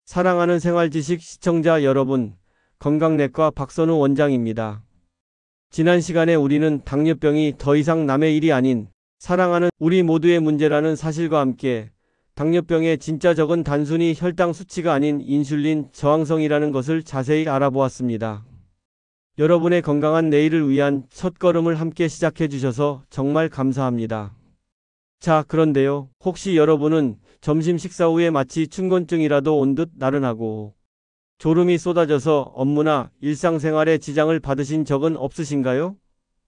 사랑하는 생활지식 시청자 여러분, 건강내과 박선우 원장입니다. 지난 시간에 우리는 당뇨병이 더 이상 남의 일이 아닌 사랑하는 우리 모두의 문제라는 사실과 함께 당뇨병의 진짜 적은 단순히 혈당 수치가 아닌 인슐린 저항성이라는 것을 자세히 알아보았습니다. 여러분의 건강한 내일을 위한 첫걸음을 함께 시작해 주셔서 정말 감사합니다. 자, 그런데요, 혹시 여러분은 점심 식사 후에 마치 춘곤증이라도 온 듯 나른하고 졸음이 쏟아져서 업무나 일상생활에 지장을 받으신 적은 없으신가요?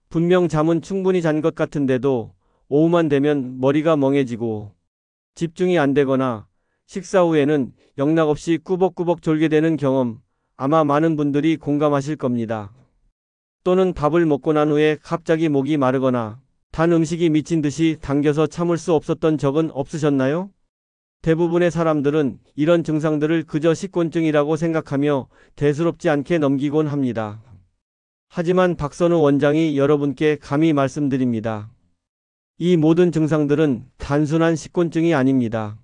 분명 잠은 충분히 잔 것 같은데도 오후만 되면 머리가 멍해지고 집중이 안 되거나 식사 후에는 영락없이 꾸벅꾸벅 졸게 되는 경험, 아마 많은 분들이 공감하실 겁니다. 또는 밥을 먹고 난 후에 갑자기 목이 마르거나 단 음식이 미친 듯이 당겨서 참을 수 없었던 적은 없으셨나요? 대부분의 사람들은 이런 증상들을 그저 식곤증이라고 생각하며 대수롭지 않게 넘기곤 합니다. 하지만 박선우 원장이 여러분께 감히 말씀드립니다. 이 모든 증상들은 단순한 식곤증이 아닙니다.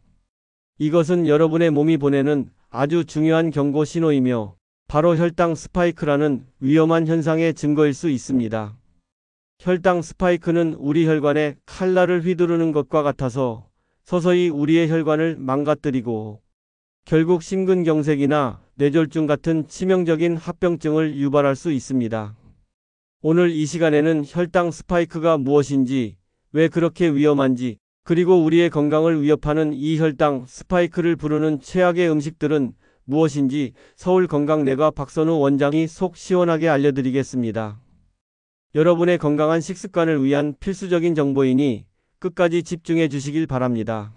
이것은 여러분의 몸이 보내는 아주 중요한 경고 신호이며 바로 혈당 스파이크라는 위험한 현상의 증거일 수 있습니다. 혈당 스파이크는 우리 혈관에 칼날을 휘두르는 것과 같아서 서서히 우리의 혈관을 망가뜨리고 결국 심근경색이나 뇌졸중 같은 치명적인 합병증을 유발할 수 있습니다. 오늘 이 시간에는 혈당 스파이크가 무엇인지, 왜 그렇게 위험한지, 그리고 우리의 건강을 위협하는 이 혈당 스파이크를 부르는 최악의 음식들은 무엇인지 서울건강내과 박선우 원장이 속 시원하게 알려드리겠습니다. 여러분의 건강한 식습관을 위한 필수적인 정보이니 끝까지 집중해 주시길 바랍니다.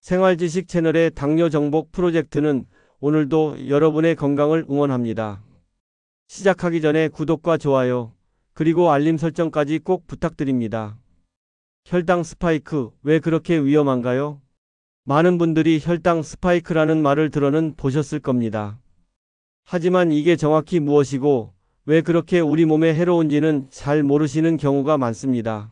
생활지식 채널의 당뇨 정복 프로젝트는 오늘도 여러분의 건강을 응원합니다. 시작하기 전에 구독과 좋아요, 그리고 알림 설정까지 꼭 부탁드립니다. 혈당 스파이크, 왜 그렇게 위험한가요? 많은 분들이 혈당 스파이크라는 말을 들어는 보셨을 겁니다. 하지만 이게 정확히 무엇이고 왜 그렇게 우리 몸에 해로운지는 잘 모르시는 경우가 많습니다.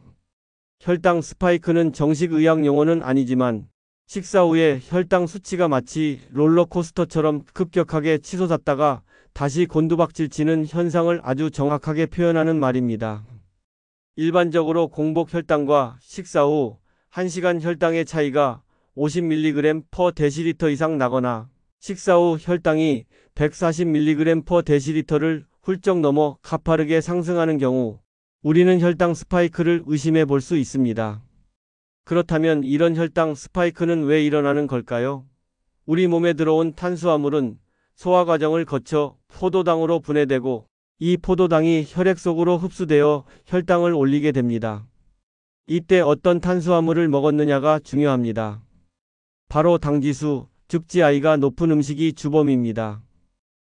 혈당 스파이크는 정식 의학 용어는 아니지만 식사 후에 혈당 수치가 마치 롤러코스터처럼 급격하게 치솟았다가 다시 곤두박질치는 현상을 아주 정확하게 표현하는 말입니다. 일반적으로 공복 혈당과 식사 후 1시간 혈당의 차이가 50mg/dL 이상 나거나 식사 후 혈당이 140mg/dL를 훌쩍 넘어 가파르게 상승하는 경우 우리는 혈당 스파이크를 의심해 볼 수 있습니다. 그렇다면 이런 혈당 스파이크는 왜 일어나는 걸까요? 우리 몸에 들어온 탄수화물은 소화 과정을 거쳐 포도당으로 분해되고 이 포도당이 혈액 속으로 흡수되어 혈당을 올리게 됩니다. 이때 어떤 탄수화물을 먹었느냐가 중요합니다. 바로 당지수, 즉 GI가 높은 음식이 주범입니다.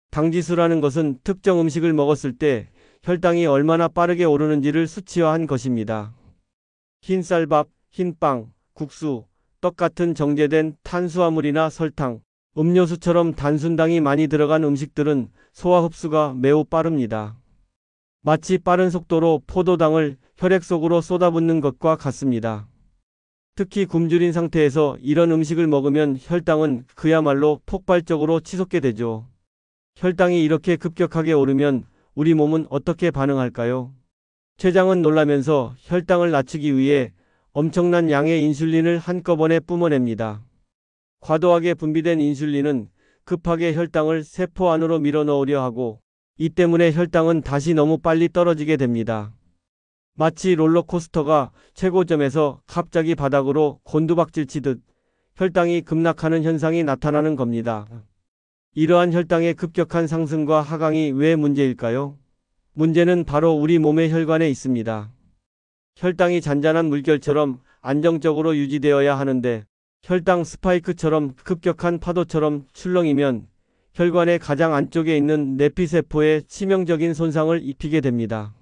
당지수라는 것은 특정 음식을 먹었을 때 혈당이 얼마나 빠르게 오르는지를 수치화한 것입니다. 흰쌀밥, 흰빵, 국수, 떡 같은 정제된 탄수화물이나 설탕, 음료수처럼 단순당이 많이 들어간 음식들은 소화 흡수가 매우 빠릅니다. 마치 빠른 속도로 포도당을 혈액 속으로 쏟아붓는 것과 같습니다. 특히 굶주린 상태에서 이런 음식을 먹으면 혈당은 그야말로 폭발적으로 치솟게 되죠. 혈당이 이렇게 급격하게 오르면 우리 몸은 어떻게 반응할까요? 췌장은 놀라면서 혈당을 낮추기 위해 엄청난 양의 인슐린을 한꺼번에 뿜어냅니다. 과도하게 분비된 인슐린은 급하게 혈당을 세포 안으로 밀어넣으려 하고 이 때문에 혈당은 다시 너무 빨리 떨어지게 됩니다. 마치 롤러코스터가 최고점에서 갑자기 바닥으로 곤두박질치듯 혈당이 급락하는 현상이 나타나는 겁니다. 이러한 혈당의 급격한 상승과 하강이 왜 문제일까요? 문제는 바로 우리 몸의 혈관에 있습니다. 혈당이 잔잔한 물결처럼 안정적으로 유지되어야 하는데 혈당 스파이크처럼 급격한 파도처럼 출렁이면 혈관의 가장 안쪽에 있는 내피세포에 치명적인 손상을 입히게 됩니다.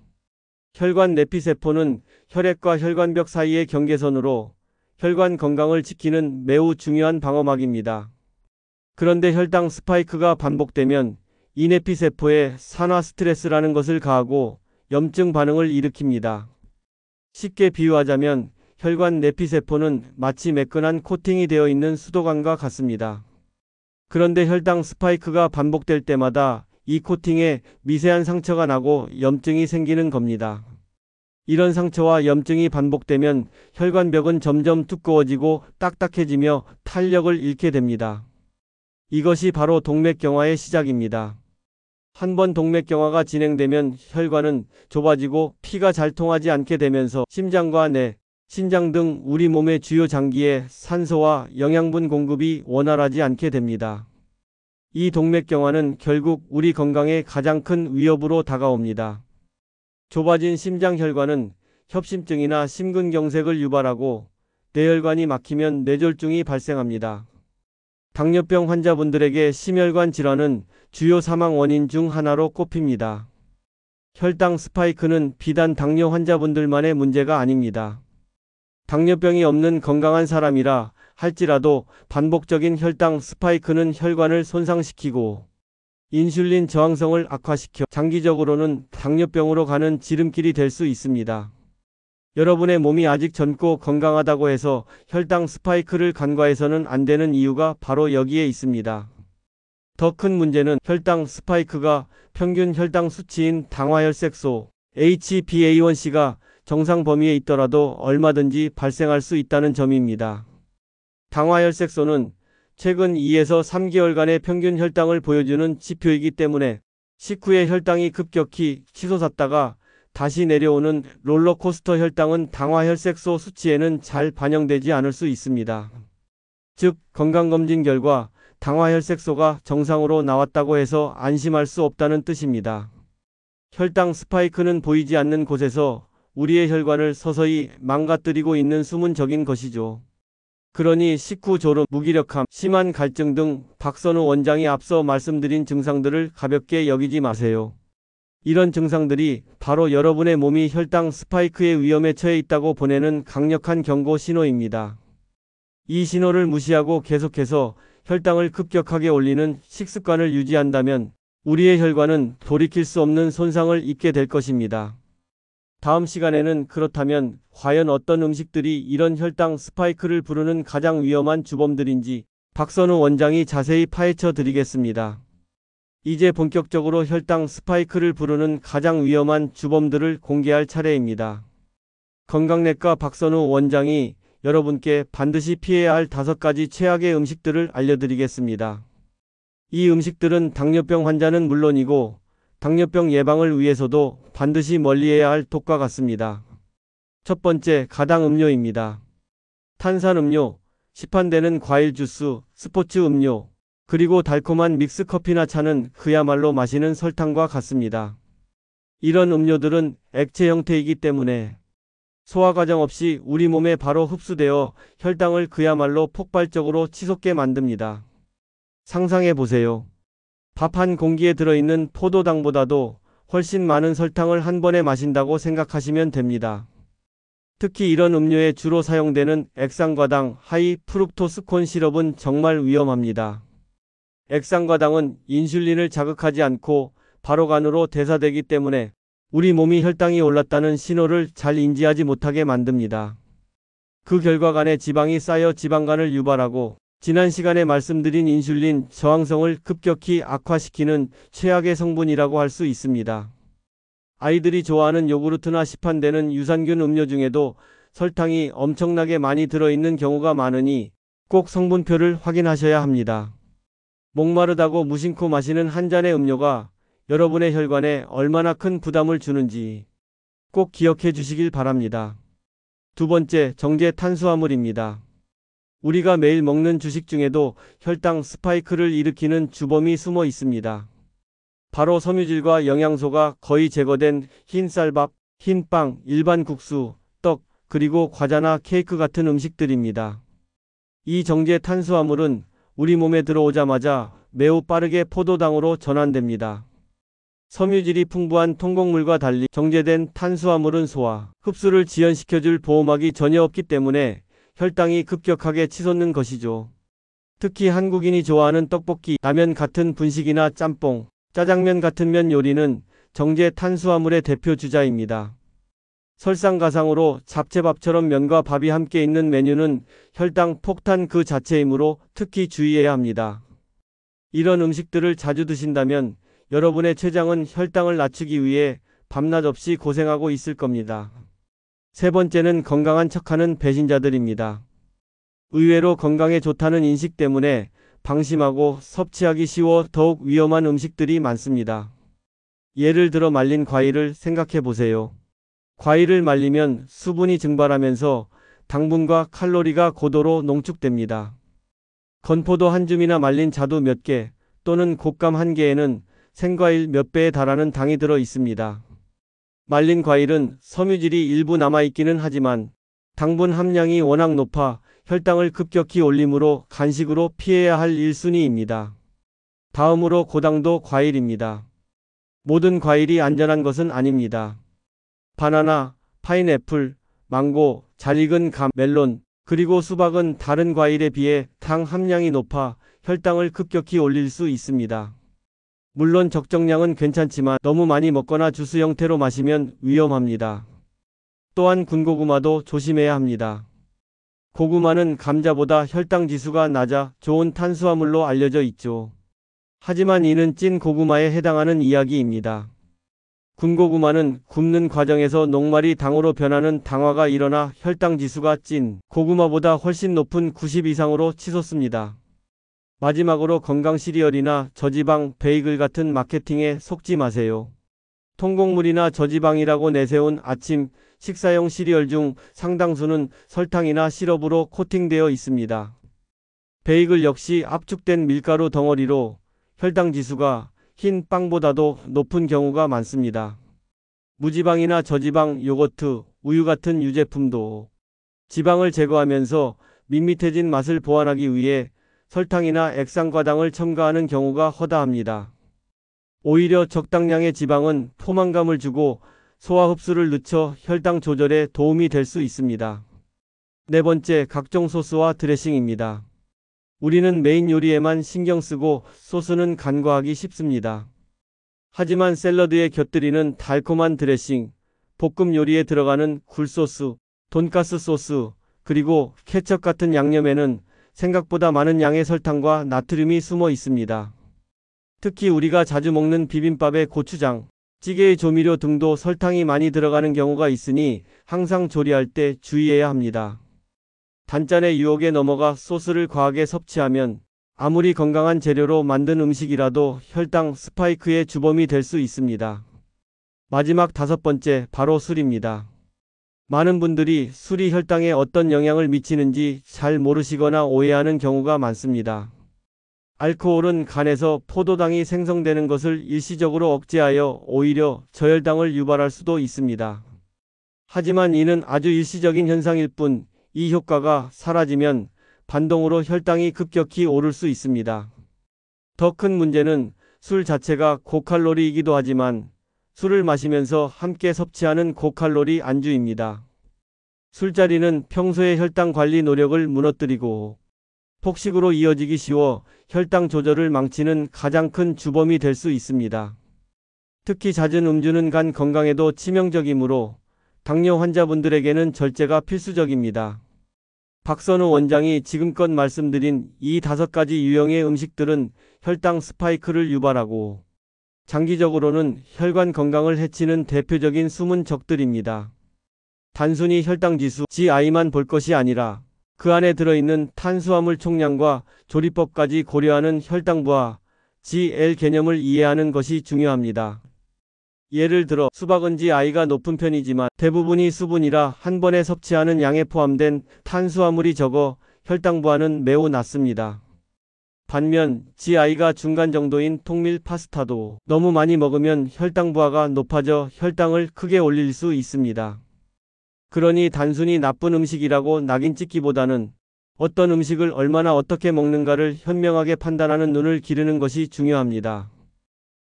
혈관 내피세포는 혈액과 혈관벽 사이의 경계선으로 혈관 건강을 지키는 매우 중요한 방어막입니다. 그런데 혈당 스파이크가 반복되면 이 내피세포에 산화 스트레스라는 것을 가하고 염증 반응을 일으킵니다. 쉽게 비유하자면 혈관 내피세포는 마치 매끈한 코팅이 되어 있는 수도관과 같습니다. 그런데 혈당 스파이크가 반복될 때마다 이 코팅에 미세한 상처가 나고 염증이 생기는 겁니다. 이런 상처와 염증이 반복되면 혈관벽은 점점 두꺼워지고 딱딱해지며 탄력을 잃게 됩니다. 이것이 바로 동맥경화의 시작입니다. 한번 동맥경화가 진행되면 혈관은 좁아지고 피가 잘 통하지 않게 되면서 심장과 뇌, 신장 등 우리 몸의 주요 장기에 산소와 영양분 공급이 원활하지 않게 됩니다. 이 동맥경화는 결국 우리 건강에 가장 큰 위협으로 다가옵니다. 좁아진 심장혈관은 협심증이나 심근경색을 유발하고 뇌혈관이 막히면 뇌졸중이 발생합니다. 당뇨병 환자분들에게 심혈관 질환은 주요 사망 원인 중 하나로 꼽힙니다. 혈당 스파이크는 비단 당뇨 환자분들만의 문제가 아닙니다. 당뇨병이 없는 건강한 사람이라 할지라도 반복적인 혈당 스파이크는 혈관을 손상시키고 인슐린 저항성을 악화시켜 장기적으로는 당뇨병으로 가는 지름길이 될 수 있습니다. 여러분의 몸이 아직 젊고 건강하다고 해서 혈당 스파이크를 간과해서는 안 되는 이유가 바로 여기에 있습니다. 더 큰 문제는 혈당 스파이크가 평균 혈당 수치인 당화혈색소 HbA1c가 정상 범위에 있더라도 얼마든지 발생할 수 있다는 점입니다. 당화혈색소는 최근 2에서 3개월간의 평균 혈당을 보여주는 지표이기 때문에 식후에 혈당이 급격히 치솟았다가 다시 내려오는 롤러코스터 혈당은 당화혈색소 수치에는 잘 반영되지 않을 수 있습니다. 즉, 건강검진 결과 당화혈색소가 정상으로 나왔다고 해서 안심할 수 없다는 뜻입니다. 혈당 스파이크는 보이지 않는 곳에서 우리의 혈관을 서서히 망가뜨리고 있는 숨은 적인 것이죠. 그러니 식후 졸음, 무기력함, 심한 갈증 등 박선우 원장이 앞서 말씀드린 증상들을 가볍게 여기지 마세요. 이런 증상들이 바로 여러분의 몸이 혈당 스파이크의 위험에 처해 있다고 보내는 강력한 경고 신호입니다. 이 신호를 무시하고 계속해서 혈당을 급격하게 올리는 식습관을 유지한다면 우리의 혈관은 돌이킬 수 없는 손상을 입게 될 것입니다. 다음 시간에는 그렇다면 과연 어떤 음식들이 이런 혈당 스파이크를 부르는 가장 위험한 주범들인지 박선우 원장이 자세히 파헤쳐 드리겠습니다. 이제 본격적으로 혈당 스파이크를 부르는 가장 위험한 주범들을 공개할 차례입니다. 건강내과 박선우 원장이 여러분께 반드시 피해야 할 5가지 최악의 음식들을 알려드리겠습니다. 이 음식들은 당뇨병 환자는 물론이고 당뇨병 예방을 위해서도 반드시 멀리해야 할 독과 같습니다. 첫 번째, 가당 음료입니다. 탄산음료, 시판되는 과일 주스, 스포츠 음료, 그리고 달콤한 믹스커피나 차는 그야말로 마시는 설탕과 같습니다. 이런 음료들은 액체 형태이기 때문에 소화 과정 없이 우리 몸에 바로 흡수되어 혈당을 그야말로 폭발적으로 치솟게 만듭니다. 상상해 보세요. 밥 한 공기에 들어있는 포도당보다도 훨씬 많은 설탕을 한 번에 마신다고 생각하시면 됩니다. 특히 이런 음료에 주로 사용되는 액상과당, 하이 프룩토스 콘 시럽은 정말 위험합니다. 액상과당은 인슐린을 자극하지 않고 바로 간으로 대사되기 때문에 우리 몸이 혈당이 올랐다는 신호를 잘 인지하지 못하게 만듭니다. 그 결과 간에 지방이 쌓여 지방간을 유발하고 지난 시간에 말씀드린 인슐린 저항성을 급격히 악화시키는 최악의 성분이라고 할 수 있습니다. 아이들이 좋아하는 요구르트나 시판되는 유산균 음료 중에도 설탕이 엄청나게 많이 들어있는 경우가 많으니 꼭 성분표를 확인하셔야 합니다. 목마르다고 무심코 마시는 한 잔의 음료가 여러분의 혈관에 얼마나 큰 부담을 주는지 꼭 기억해 주시길 바랍니다. 두 번째, 정제 탄수화물입니다. 우리가 매일 먹는 주식 중에도 혈당 스파이크를 일으키는 주범이 숨어 있습니다. 바로 섬유질과 영양소가 거의 제거된 흰 쌀밥, 흰 빵, 일반 국수, 떡, 그리고 과자나 케이크 같은 음식들입니다. 이 정제 탄수화물은 우리 몸에 들어오자마자 매우 빠르게 포도당으로 전환됩니다. 섬유질이 풍부한 통곡물과 달리 정제된 탄수화물은 소화, 흡수를 지연시켜줄 보호막이 전혀 없기 때문에 혈당이 급격하게 치솟는 것이죠. 특히 한국인이 좋아하는 떡볶이, 라면 같은 분식이나 짬뽕, 짜장면 같은 면 요리는 정제 탄수화물의 대표 주자입니다. 설상가상으로 잡채밥처럼 면과 밥이 함께 있는 메뉴는 혈당 폭탄 그 자체이므로 특히 주의해야 합니다. 이런 음식들을 자주 드신다면 여러분의 췌장은 혈당을 낮추기 위해 밤낮 없이 고생하고 있을 겁니다. 세 번째는 건강한 척하는 배신자들입니다. 의외로 건강에 좋다는 인식 때문에 방심하고 섭취하기 쉬워 더욱 위험한 음식들이 많습니다. 예를 들어 말린 과일을 생각해 보세요. 과일을 말리면 수분이 증발하면서 당분과 칼로리가 고도로 농축됩니다. 건포도 한 줌이나 말린 자두 몇 개 또는 곶감 한 개에는 생과일 몇 배에 달하는 당이 들어 있습니다. 말린 과일은 섬유질이 일부 남아있기는 하지만 당분 함량이 워낙 높아 혈당을 급격히 올리므로 간식으로 피해야 할 1순위입니다. 다음으로 고당도 과일입니다. 모든 과일이 안전한 것은 아닙니다. 바나나, 파인애플, 망고, 잘 익은 감, 멜론, 그리고 수박은 다른 과일에 비해 당 함량이 높아 혈당을 급격히 올릴 수 있습니다. 물론 적정량은 괜찮지만 너무 많이 먹거나 주스 형태로 마시면 위험합니다. 또한 군고구마도 조심해야 합니다. 고구마는 감자보다 혈당 지수가 낮아 좋은 탄수화물로 알려져 있죠. 하지만 이는 찐 고구마에 해당하는 이야기입니다. 군고구마는 굽는 과정에서 녹말이 당으로 변하는 당화가 일어나 혈당 지수가 찐 고구마보다 훨씬 높은 90 이상으로 치솟습니다. 마지막으로 건강 시리얼이나 저지방 베이글 같은 마케팅에 속지 마세요. 통곡물이나 저지방이라고 내세운 아침 식사용 시리얼 중 상당수는 설탕이나 시럽으로 코팅되어 있습니다. 베이글 역시 압축된 밀가루 덩어리로 혈당 지수가 흰 빵보다도 높은 경우가 많습니다. 무지방이나 저지방 요거트, 우유 같은 유제품도 지방을 제거하면서 밋밋해진 맛을 보완하기 위해 설탕이나 액상과당을 첨가하는 경우가 허다합니다. 오히려 적당량의 지방은 포만감을 주고 소화 흡수를 늦춰 혈당 조절에 도움이 될 수 있습니다. 네 번째, 각종 소스와 드레싱입니다. 우리는 메인 요리에만 신경 쓰고 소스는 간과하기 쉽습니다. 하지만 샐러드에 곁들이는 달콤한 드레싱, 볶음 요리에 들어가는 굴소스, 돈가스 소스, 그리고 케첩 같은 양념에는 생각보다 많은 양의 설탕과 나트륨이 숨어 있습니다. 특히 우리가 자주 먹는 비빔밥의 고추장, 찌개의 조미료 등도 설탕이 많이 들어가는 경우가 있으니 항상 조리할 때 주의해야 합니다. 단짠의 유혹에 넘어가 소스를 과하게 섭취하면 아무리 건강한 재료로 만든 음식이라도 혈당 스파이크의 주범이 될 수 있습니다. 마지막 다섯 번째, 바로 술입니다. 많은 분들이 술이 혈당에 어떤 영향을 미치는지 잘 모르시거나 오해하는 경우가 많습니다. 알코올은 간에서 포도당이 생성되는 것을 일시적으로 억제하여 오히려 저혈당을 유발할 수도 있습니다. 하지만 이는 아주 일시적인 현상일 뿐 이 효과가 사라지면 반동으로 혈당이 급격히 오를 수 있습니다. 더 큰 문제는 술 자체가 고칼로리이기도 하지만 술을 마시면서 함께 섭취하는 고칼로리 안주입니다. 술자리는 평소의 혈당 관리 노력을 무너뜨리고 폭식으로 이어지기 쉬워 혈당 조절을 망치는 가장 큰 주범이 될 수 있습니다. 특히 잦은 음주는 간 건강에도 치명적이므로 당뇨 환자분들에게는 절제가 필수적입니다. 박선우 원장이 지금껏 말씀드린 이 5가지 유형의 음식들은 혈당 스파이크를 유발하고 장기적으로는 혈관 건강을 해치는 대표적인 숨은 적들입니다. 단순히 혈당 지수 GI만 볼 것이 아니라 그 안에 들어있는 탄수화물 총량과 조리법까지 고려하는 혈당부와 GL 개념을 이해하는 것이 중요합니다. 예를 들어 수박은 GI가 높은 편이지만 대부분이 수분이라 한 번에 섭취하는 양에 포함된 탄수화물이 적어 혈당부하는 매우 낮습니다. 반면 GI가 중간 정도인 통밀 파스타도 너무 많이 먹으면 혈당부하가 높아져 혈당을 크게 올릴 수 있습니다. 그러니 단순히 나쁜 음식이라고 낙인 찍기보다는 어떤 음식을 얼마나 어떻게 먹는가를 현명하게 판단하는 눈을 기르는 것이 중요합니다.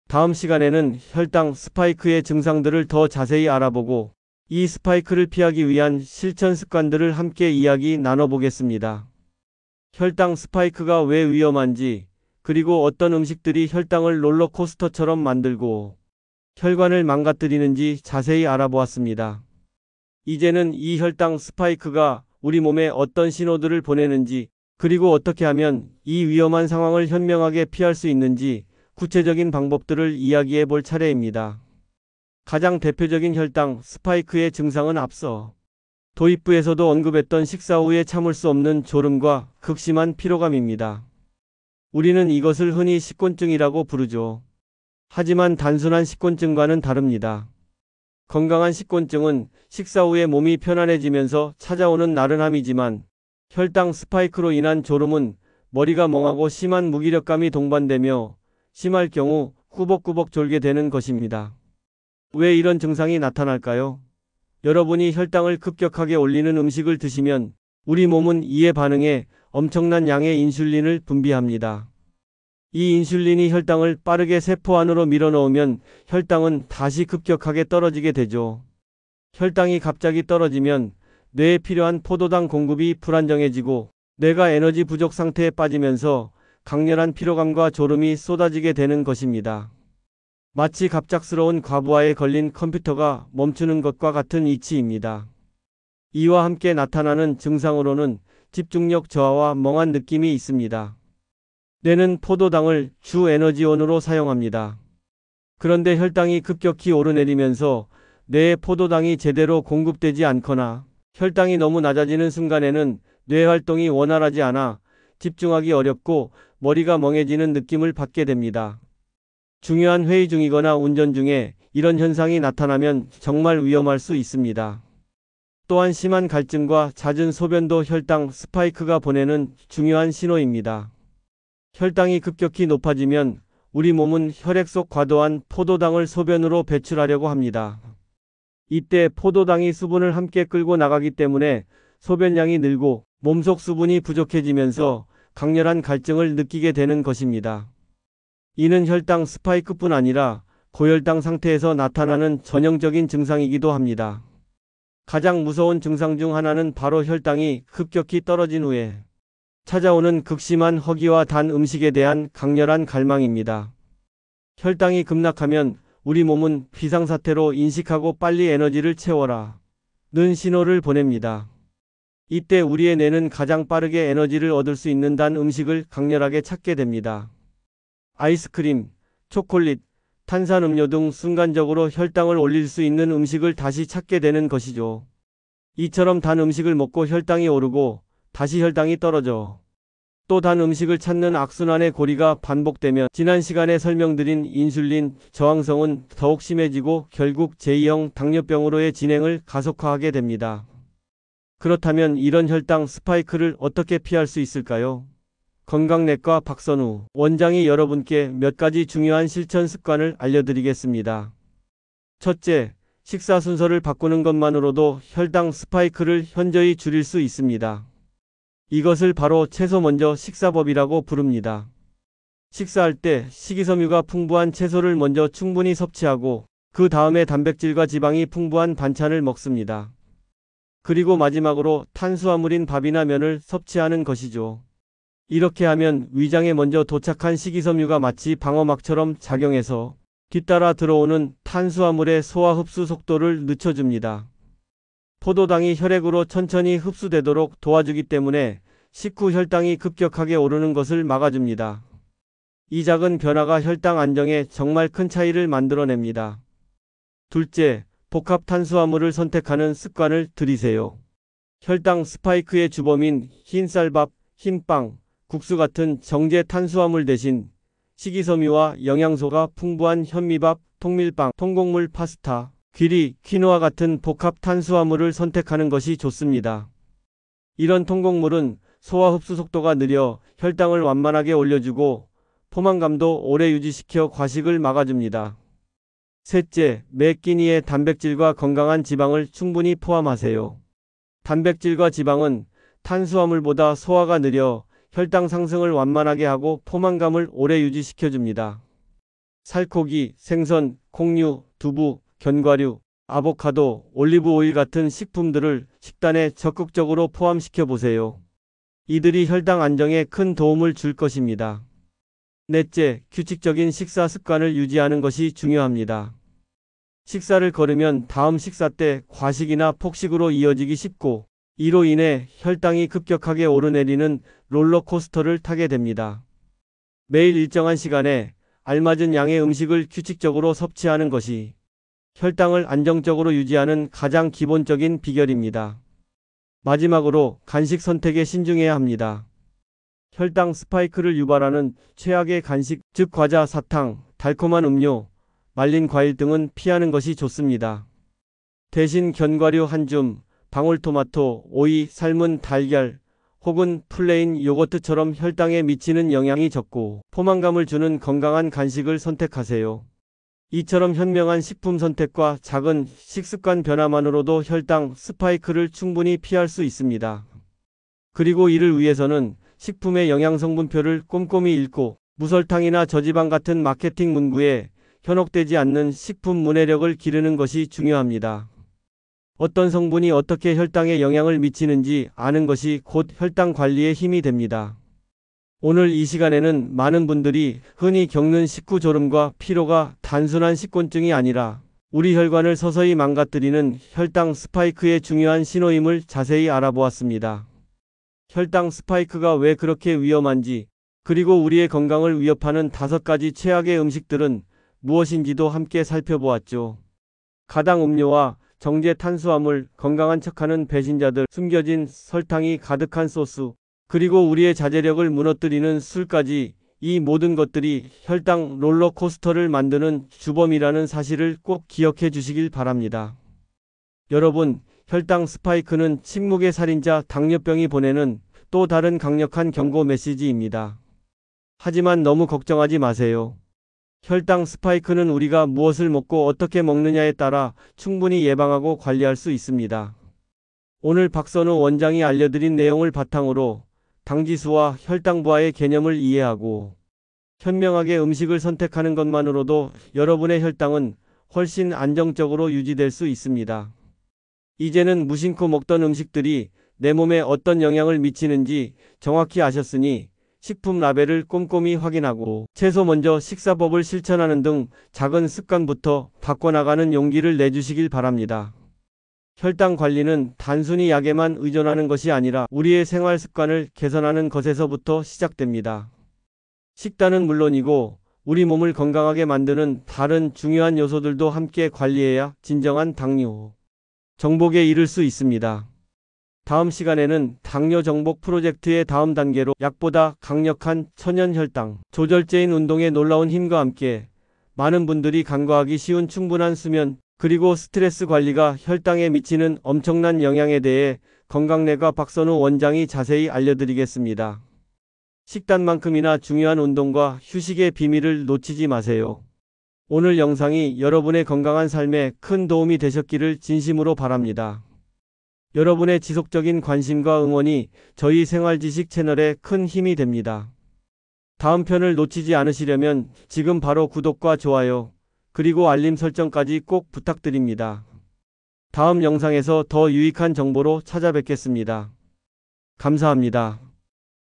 다음 시간에는 혈당 스파이크의 증상들을 더 자세히 알아보고 이 스파이크를 피하기 위한 실천 습관들을 함께 이야기 나눠보겠습니다. 혈당 스파이크가 왜 위험한지, 그리고 어떤 음식들이 혈당을 롤러코스터처럼 만들고 혈관을 망가뜨리는지 자세히 알아보았습니다. 이제는 이 혈당 스파이크가 우리 몸에 어떤 신호들을 보내는지 그리고 어떻게 하면 이 위험한 상황을 현명하게 피할 수 있는지 구체적인 방법들을 이야기해 볼 차례입니다. 가장 대표적인 혈당 스파이크의 증상은 앞서 도입부에서도 언급했던 식사 후에 참을 수 없는 졸음과 극심한 피로감입니다. 우리는 이것을 흔히 식곤증이라고 부르죠. 하지만 단순한 식곤증과는 다릅니다. 건강한 식곤증은 식사 후에 몸이 편안해지면서 찾아오는 나른함이지만 혈당 스파이크로 인한 졸음은 머리가 멍하고 심한 무기력감이 동반되며 심할 경우 꾸벅꾸벅 졸게 되는 것입니다. 왜 이런 증상이 나타날까요? 여러분이 혈당을 급격하게 올리는 음식을 드시면 우리 몸은 이에 반응해 엄청난 양의 인슐린을 분비합니다. 이 인슐린이 혈당을 빠르게 세포 안으로 밀어넣으면 혈당은 다시 급격하게 떨어지게 되죠. 혈당이 갑자기 떨어지면 뇌에 필요한 포도당 공급이 불안정해지고 뇌가 에너지 부족 상태에 빠지면서 강렬한 피로감과 졸음이 쏟아지게 되는 것입니다. 마치 갑작스러운 과부하에 걸린 컴퓨터가 멈추는 것과 같은 이치입니다. 이와 함께 나타나는 증상으로는 집중력 저하와 멍한 느낌이 있습니다. 뇌는 포도당을 주 에너지원으로 사용합니다. 그런데 혈당이 급격히 오르내리면서 뇌에 포도당이 제대로 공급되지 않거나 혈당이 너무 낮아지는 순간에는 뇌 활동이 원활하지 않아 집중하기 어렵고 머리가 멍해지는 느낌을 받게 됩니다. 중요한 회의 중이거나 운전 중에 이런 현상이 나타나면 정말 위험할 수 있습니다. 또한 심한 갈증과 잦은 소변도 혈당 스파이크가 보내는 중요한 신호입니다. 혈당이 급격히 높아지면 우리 몸은 혈액 속 과도한 포도당을 소변으로 배출하려고 합니다. 이때 포도당이 수분을 함께 끌고 나가기 때문에 소변량이 늘고 몸속 수분이 부족해지면서 강렬한 갈증을 느끼게 되는 것입니다. 이는 혈당 스파이크뿐 아니라 고혈당 상태에서 나타나는 전형적인 증상이기도 합니다. 가장 무서운 증상 중 하나는 바로 혈당이 급격히 떨어진 후에 찾아오는 극심한 허기와 단 음식에 대한 강렬한 갈망입니다. 혈당이 급락하면 우리 몸은 비상사태로 인식하고 빨리 에너지를 채워라 는 신호를 보냅니다. 이때 우리의 뇌는 가장 빠르게 에너지를 얻을 수 있는 단 음식을 강렬하게 찾게 됩니다. 아이스크림, 초콜릿, 탄산음료 등 순간적으로 혈당을 올릴 수 있는 음식을 다시 찾게 되는 것이죠. 이처럼 단 음식을 먹고 혈당이 오르고 다시 혈당이 떨어져 또 단 음식을 찾는 악순환의 고리가 반복되면 지난 시간에 설명드린 인슐린 저항성은 더욱 심해지고 결국 제2형 당뇨병으로의 진행을 가속화하게 됩니다. 그렇다면 이런 혈당 스파이크를 어떻게 피할 수 있을까요? 건강내과 박선우 원장이 여러분께 몇 가지 중요한 실천 습관을 알려드리겠습니다. 첫째, 식사 순서를 바꾸는 것만으로도 혈당 스파이크를 현저히 줄일 수 있습니다. 이것을 바로 채소 먼저 식사법이라고 부릅니다. 식사할 때 식이섬유가 풍부한 채소를 먼저 충분히 섭취하고 그 다음에 단백질과 지방이 풍부한 반찬을 먹습니다. 그리고 마지막으로 탄수화물인 밥이나 면을 섭취하는 것이죠. 이렇게 하면 위장에 먼저 도착한 식이섬유가 마치 방어막처럼 작용해서 뒤따라 들어오는 탄수화물의 소화 흡수 속도를 늦춰줍니다. 포도당이 혈액으로 천천히 흡수되도록 도와주기 때문에 식후 혈당이 급격하게 오르는 것을 막아줍니다. 이 작은 변화가 혈당 안정에 정말 큰 차이를 만들어냅니다. 둘째, 복합 탄수화물을 선택하는 습관을 들이세요. 혈당 스파이크의 주범인 흰쌀밥, 흰빵, 국수 같은 정제 탄수화물 대신 식이섬유와 영양소가 풍부한 현미밥, 통밀빵, 통곡물 파스타, 귀리, 퀴노아 같은 복합 탄수화물을 선택하는 것이 좋습니다. 이런 통곡물은 소화 흡수 속도가 느려 혈당을 완만하게 올려주고 포만감도 오래 유지시켜 과식을 막아줍니다. 셋째, 매 끼니에 단백질과 건강한 지방을 충분히 포함하세요. 단백질과 지방은 탄수화물보다 소화가 느려 혈당 상승을 완만하게 하고 포만감을 오래 유지시켜줍니다. 살코기, 생선, 콩류, 두부, 견과류, 아보카도, 올리브 오일 같은 식품들을 식단에 적극적으로 포함시켜 보세요. 이들이 혈당 안정에 큰 도움을 줄 것입니다. 넷째, 규칙적인 식사 습관을 유지하는 것이 중요합니다. 식사를 거르면 다음 식사 때 과식이나 폭식으로 이어지기 쉽고 이로 인해 혈당이 급격하게 오르내리는 롤러코스터를 타게 됩니다. 매일 일정한 시간에 알맞은 양의 음식을 규칙적으로 섭취하는 것이 혈당을 안정적으로 유지하는 가장 기본적인 비결입니다. 마지막으로 간식 선택에 신중해야 합니다. 혈당 스파이크를 유발하는 최악의 간식, 즉 과자, 사탕, 달콤한 음료, 말린 과일 등은 피하는 것이 좋습니다. 대신 견과류 한 줌, 방울토마토, 오이, 삶은 달걀, 혹은 플레인 요거트처럼 혈당에 미치는 영향이 적고 포만감을 주는 건강한 간식을 선택하세요. 이처럼 현명한 식품 선택과 작은 식습관 변화만으로도 혈당 스파이크를 충분히 피할 수 있습니다. 그리고 이를 위해서는 식품의 영양성분표를 꼼꼼히 읽고 무설탕이나 저지방 같은 마케팅 문구에 현혹되지 않는 식품 문해력을 기르는 것이 중요합니다. 어떤 성분이 어떻게 혈당에 영향을 미치는지 아는 것이 곧 혈당 관리의 힘이 됩니다. 오늘 이 시간에는 많은 분들이 흔히 겪는 식후조름과 피로가 단순한 식곤증이 아니라 우리 혈관을 서서히 망가뜨리는 혈당 스파이크의 중요한 신호임을 자세히 알아보았습니다. 혈당 스파이크가 왜 그렇게 위험한지, 그리고 우리의 건강을 위협하는 5가지 최악의 음식들은 무엇인지도 함께 살펴보았죠. 가당 음료와 정제 탄수화물, 건강한 척하는 배신자들, 숨겨진 설탕이 가득한 소스, 그리고 우리의 자제력을 무너뜨리는 술까지, 이 모든 것들이 혈당 롤러코스터를 만드는 주범이라는 사실을 꼭 기억해 주시길 바랍니다. 여러분, 혈당 스파이크는 침묵의 살인자 당뇨병이 보내는 또 다른 강력한 경고 메시지입니다. 하지만 너무 걱정하지 마세요. 혈당 스파이크는 우리가 무엇을 먹고 어떻게 먹느냐에 따라 충분히 예방하고 관리할 수 있습니다. 오늘 박선우 원장이 알려드린 내용을 바탕으로 당지수와 혈당 부하의 개념을 이해하고 현명하게 음식을 선택하는 것만으로도 여러분의 혈당은 훨씬 안정적으로 유지될 수 있습니다. 이제는 무심코 먹던 음식들이 내 몸에 어떤 영향을 미치는지 정확히 아셨으니 식품 라벨을 꼼꼼히 확인하고 채소 먼저 식사법을 실천하는 등 작은 습관부터 바꿔나가는 용기를 내주시길 바랍니다. 혈당 관리는 단순히 약에만 의존하는 것이 아니라 우리의 생활 습관을 개선하는 것에서부터 시작됩니다. 식단은 물론이고 우리 몸을 건강하게 만드는 다른 중요한 요소들도 함께 관리해야 진정한 당뇨 정복에 이를 수 있습니다. 다음 시간에는 당뇨 정복 프로젝트의 다음 단계로 약보다 강력한 천연 혈당 조절제인 운동의 놀라운 힘과 함께 많은 분들이 간과하기 쉬운 충분한 수면, 그리고 스트레스 관리가 혈당에 미치는 엄청난 영향에 대해 건강내과 박선우 원장이 자세히 알려드리겠습니다. 식단만큼이나 중요한 운동과 휴식의 비밀을 놓치지 마세요. 오늘 영상이 여러분의 건강한 삶에 큰 도움이 되셨기를 진심으로 바랍니다. 여러분의 지속적인 관심과 응원이 저희 생활지식 채널에 큰 힘이 됩니다. 다음 편을 놓치지 않으시려면 지금 바로 구독과 좋아요, 그리고 알림 설정까지 꼭 부탁드립니다. 다음 영상에서 더 유익한 정보로 찾아뵙겠습니다. 감사합니다.